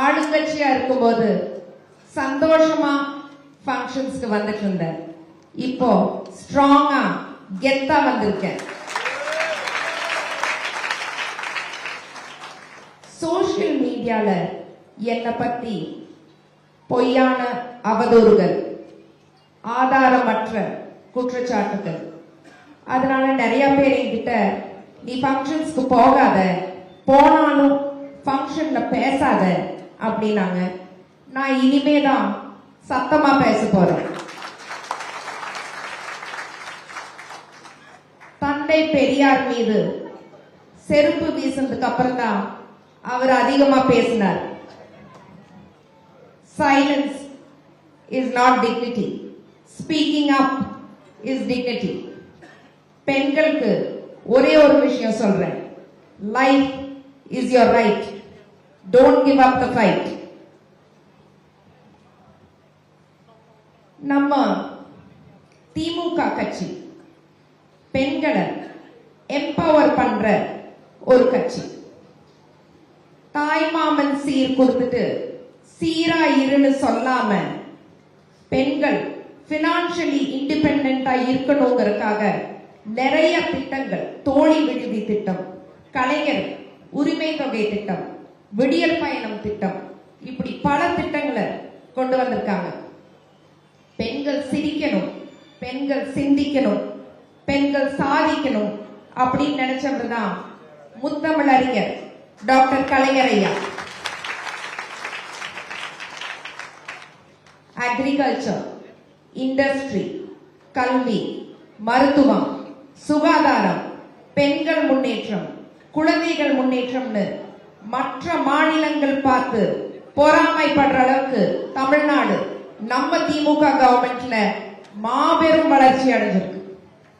ஆளுங்கட்சியா இருக்கும்போது சந்தோஷமா ஃபங்க்ஷன்ஸ்க்கு வந்துட்டு இருந்தேன். இப்போ ஸ்ட்ராங்கா கெத்தா வந்திருக்கேன். சோசியல் மீடியால என்னை பத்தி பொய்யான அவதூறுகள், ஆதாரமற்ற குற்றச்சாட்டுகள், அதனால நிறைய பேர் என்கிட்ட நீ ஃபங்க்ஷன்ஸ்க்கு போகாத, போனாலும் ஃபங்க்ஷன்ல பேசாத அப்படின்னாங்க. நான் இனிமேதான் சத்தமா பேச போறேன். தந்தை பெரியார் மீது செருப்பு வீசினதுக்கு அப்புறம் தான் அவர் அதிகமா பேசினார். Silence is not dignity, speaking up is dignity. பெண்களுக்கு ஒரே ஒரு விஷயம் சொல்றேன், life is your right, don't give up the fight. நம்ம திமுக கட்சி பெண்களை எம்பவர் பண்ற ஒரு கட்சி. தாய்மாமன் சீர் கொடுத்துட்டு சீரா இருன்னு சொல்லாம பெண்கள் பினான்சியலி இண்டிபெண்டா இருக்கணுங்கிறதுக்காக நிறைய திட்டங்கள், தோழி விடுதி திட்டம், கலைஞர் உரிமை தொகை திட்டம், விடியல் பயணம் திட்டம், இப்படி பல திட்டங்களை கொண்டு வந்திருக்காங்க. பெண்கள் சிரிக்கணும், பெண்கள் சிந்திக்கணும், பெண்கள் சாதிக்கணும் அப்படின்னு நினைச்சவர் தான் முத்தமிழறிஞர் டாக்டர் கலைஞர் ஐயா. அக்ரிகல்ச்சர், இண்டஸ்ட்ரி, கல்வி, மருத்துவம், சுகாதாரம், பெண்கள் முன்னேற்றம், குழந்தைகள் முன்னேற்றம்னு மற்ற மாநிலங்கள் பார்த்து பொறாமைப்படுற அளவுக்கு தமிழ்நாடு நம்ம திமுக கவர்மெண்ட்ல மாபெரும் வளர்ச்சி அடைஞ்சிருக்கு.